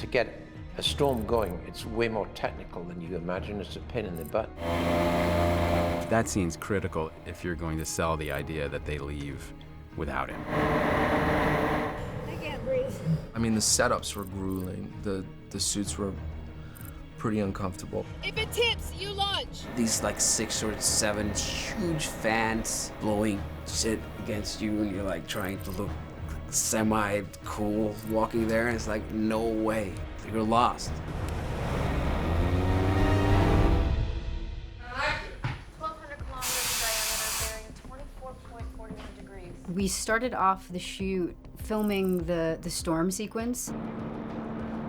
To get a storm going, it's way more technical than you imagine. It's a pain in the butt. That scene's critical if you're going to sell the idea that they leave without him. I can't breathe. I mean, the setups were grueling. The suits were pretty uncomfortable. If it tips, you launch. These like 6 or 7 huge fans blowing shit against you, and you're like trying to look semi-cool walking there, and it's like, no way. You're lost. 1,200 kilometers in diameter, bearing 24.41 degrees. We started off the shoot filming the storm sequence.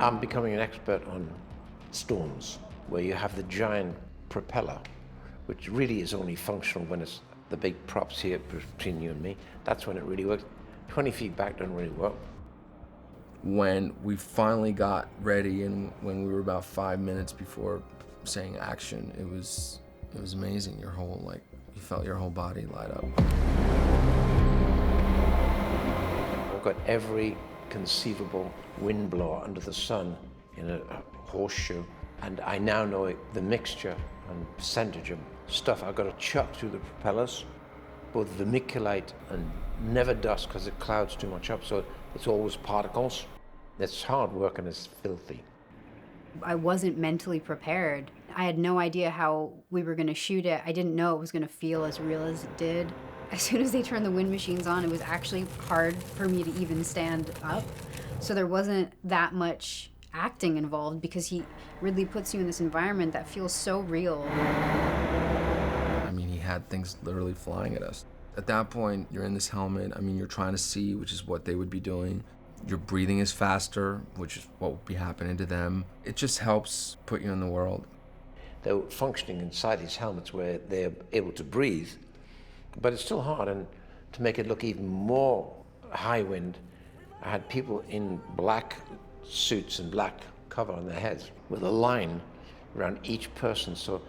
I'm becoming an expert on storms, where you have the giant propeller, which really is only functional when it's the big props here between you and me. That's when it really works. 20 feet back doesn't really work. When we finally got ready and when we were about 5 minutes before saying action, it was amazing. You felt your whole body light up. I've got every conceivable wind blower under the sun in a horseshoe, and I now know the mixture and percentage of stuff I've got to chuck through the propellers, both vermiculite and never dust because it clouds too much up, so it's always particles. It's hard work and it's filthy. I wasn't mentally prepared. I had no idea how we were going to shoot it. I didn't know it was going to feel as real as it did. As soon as they turned the wind machines on, it was actually hard for me to even stand up. So there wasn't that much acting involved because Ridley puts you in this environment that feels so real. I mean, he had things literally flying at us. At that point, you're in this helmet. I mean, you're trying to see, which is what they would be doing. Your breathing is faster, which is what would be happening to them. It just helps put you in the world. They're functioning inside these helmets where they're able to breathe, but it's still hard. And to make it look even more high wind, I had people in black suits and black cover on their heads with a line around each person. So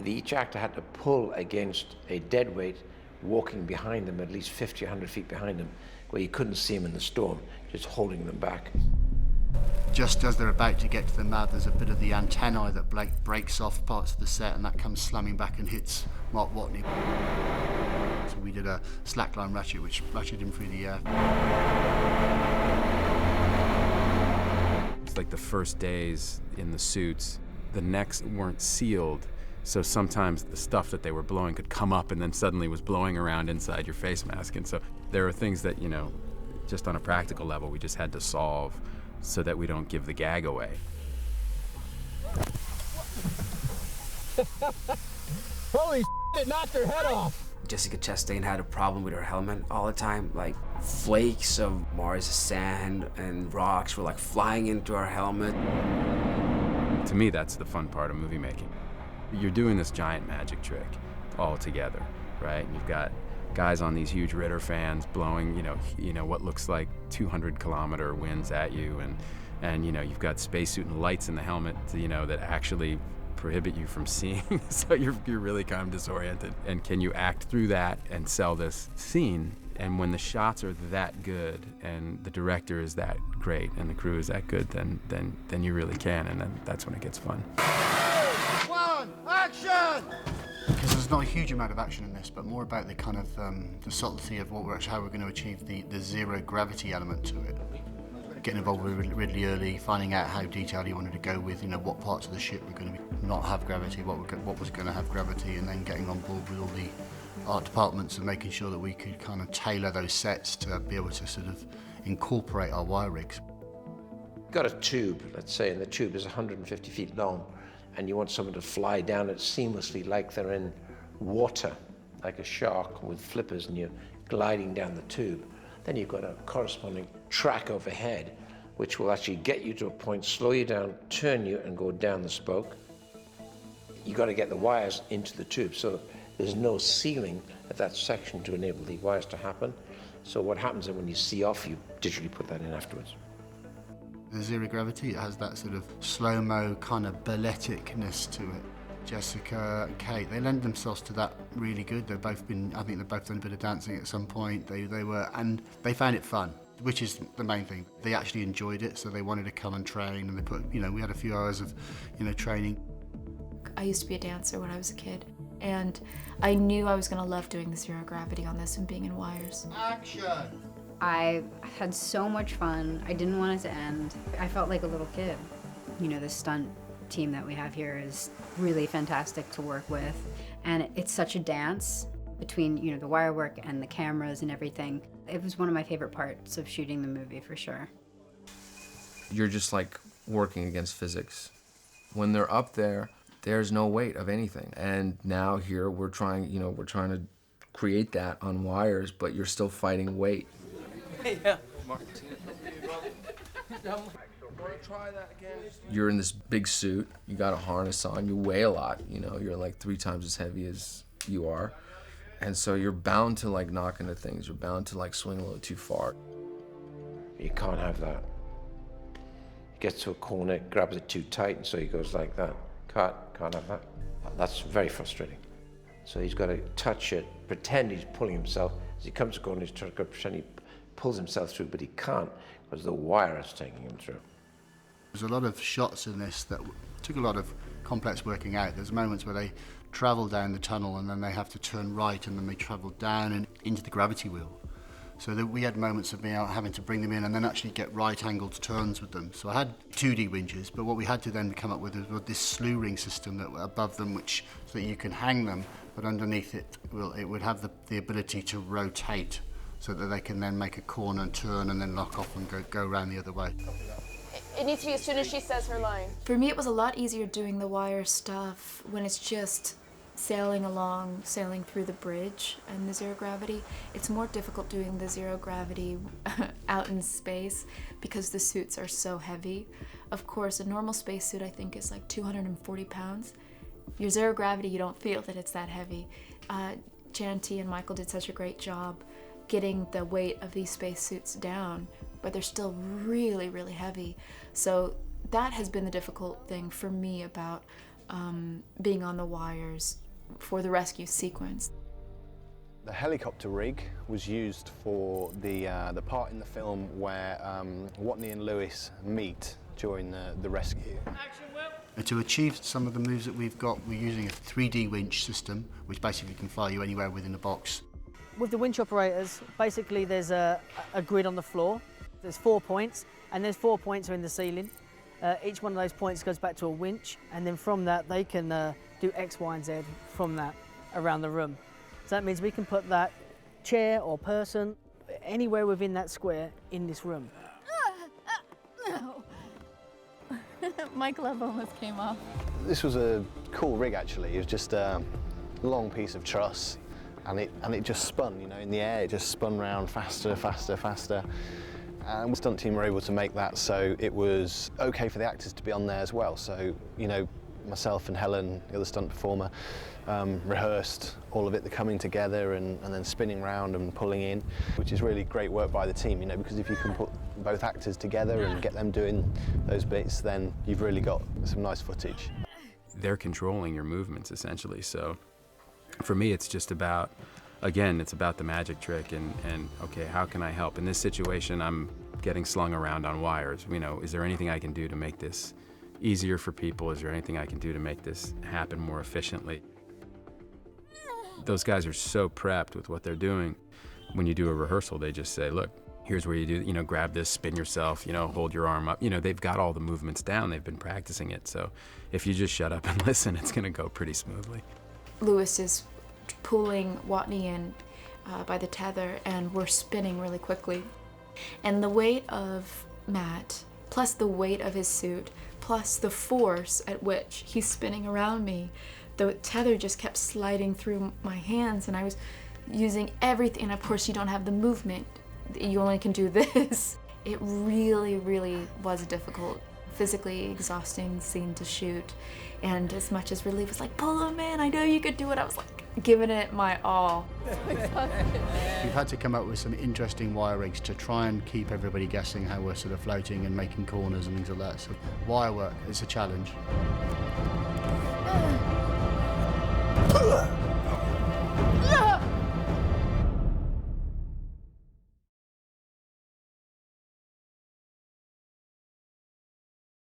each actor had to pull against a dead weight walking behind them, at least 50, 100 feet behind them, where you couldn't see them in the storm, just holding them back. Just as they're about to get to the mad, there's a bit of the antennae that breaks off parts of the set, and that comes slamming back and hits Mark Watney. So we did a slackline ratchet, which ratcheted him through the air. It's like the first days in the suits, the necks weren't sealed, so sometimes the stuff that they were blowing could come up and then suddenly was blowing around inside your face mask. And so there are things that, just on a practical level, we just had to solve so that we don't give the gag away. Holy shit, it knocked her head off! Jessica Chastain had a problem with her helmet all the time. Like, flakes of Mars sand and rocks were like flying into her helmet. To me, that's the fun part of movie making. You're doing this giant magic trick all together, right? You've got guys on these huge Ritter fans blowing, what looks like 200-kilometer winds at you, and you've got spacesuit and lights in the helmet, that actually prohibit you from seeing. So you're really kind of disoriented. And can you act through that and sell this scene? And when the shots are that good, and the director is that great, and the crew is that good, then you really can, and then that's when it gets fun. Action! Because there's not a huge amount of action in this, but more about the kind of the subtlety of how we're going to achieve the zero gravity element to it. Getting involved with Ridley early, finding out how detailed he wanted to go with, what parts of the ship were going to not have gravity, what was going to have gravity, and then getting on board with all the art departments and making sure that we could kind of tailor those sets to be able to sort of incorporate our wire rigs. Got a tube, let's say, and the tube is 150 feet long, and you want someone to fly down it seamlessly like they're in water, like a shark with flippers, and you're gliding down the tube. Then you've got a corresponding track overhead, which will actually get you to a point, slow you down, turn you, and go down the spoke. You've got to get the wires into the tube, so there's no ceiling at that section to enable the wires to happen. So what happens is when you see off, you digitally put that in afterwards. The zero gravity, it has that sort of slow-mo kind of balleticness to it. Jessica and Kate, they lend themselves to that really good. I think they've both done a bit of dancing at some point. They found it fun. which is the main thing. They actually enjoyed it, so they wanted to come and train, and they put, we had a few hours of, training. I used to be a dancer when I was a kid, and I knew I was going to love doing the zero gravity on this and being in wires. Action! I had so much fun. I didn't want it to end. I felt like a little kid. The stunt team that we have here is really fantastic to work with, and it's such a dance between, the wire work and the cameras and everything. It was one of my favorite parts of shooting the movie, for sure. You're just like working against physics. When they're up there, there's no weight of anything. And now here we're trying to create that on wires, but you're still fighting weight. Yeah. You're in this big suit, you got a harness on, you weigh a lot, you're like 3 times as heavy as you are. And so you're bound to like knock into things, you're bound to like swing a little too far. You can't have that. He gets to a corner, grabs it too tight, and so he goes like that. Can't have that. That's very frustrating. So he's got to touch it, pretend he's pulling himself. As he comes to a corner, he's trying to pretend he pulls himself through, but he can't, because the wire is taking him through. There's a lot of shots in this that took a lot of complex working out. There's moments where they travel down the tunnel and then they have to turn right, and then they travel down and into the gravity wheel. So that we had moments of having to bring them in and then actually get right-angled turns with them. So I had 2D winches, but what we had to then come up with was this slew ring system that above them, so that you can hang them, but underneath it would have the ability to rotate, so that they can then make a corner and turn and then lock off and go around the other way. It needs to be as soon as she says her line. For me, it was a lot easier doing the wire stuff when it's just sailing through the bridge and the zero gravity. It's more difficult doing the zero gravity out in space because the suits are so heavy. Of course, a normal spacesuit I think is like 240 pounds. Your zero gravity, you don't feel that it's that heavy. Janty and Michael did such a great job getting the weight of these spacesuits down, but they're still really, really heavy. So that has been the difficult thing for me about being on the wires for the rescue sequence. The helicopter rig was used for the part in the film where Watney and Lewis meet during the rescue. To achieve some of the moves that we've got, we're using a 3D winch system, which basically can fly you anywhere within a box. With the winch operators, basically there's a grid on the floor. There's 4 points, and there's 4 points are in the ceiling. Each one of those points goes back to a winch, and then from that they can do X, Y, and Z from that around the room. So that means we can put that chair or person anywhere within that square in this room. No. My glove almost came off. This was a cool rig actually. It was just a long piece of truss, and it just spun, in the air. It just spun round faster, faster, faster. And the stunt team were able to make that so it was okay for the actors to be on there as well. So, myself and Helen, the other stunt performer, rehearsed all of it, the coming together and then spinning round and pulling in, which is really great work by the team, because if you can put both actors together and get them doing those bits, then you've really got some nice footage. They're controlling your movements essentially. So for me, it's just about, again, it's about the magic trick and okay, how can I help? In this situation, I'm getting slung around on wires. Is there anything I can do to make this easier for people? Is there anything I can do to make this happen more efficiently? Those guys are so prepped with what they're doing. When you do a rehearsal, they just say, look, here's where you do, grab this, spin yourself, hold your arm up. They've got all the movements down. They've been practicing it. So if you just shut up and listen, it's gonna go pretty smoothly. Lewis is pulling Watney in by the tether, and we're spinning really quickly. And the weight of Matt, plus the weight of his suit, plus the force at which he's spinning around me, the tether just kept sliding through my hands, and I was using everything. And of course, you don't have the movement. You only can do this. It really, really was a difficult, physically exhausting scene to shoot. And as much as Ridley was like, pull him in, I know you could do it, I was like, giving it my all. We've had to come up with some interesting wire rigs to try and keep everybody guessing how we're sort of floating and making corners and things like that. So wire work is a challenge.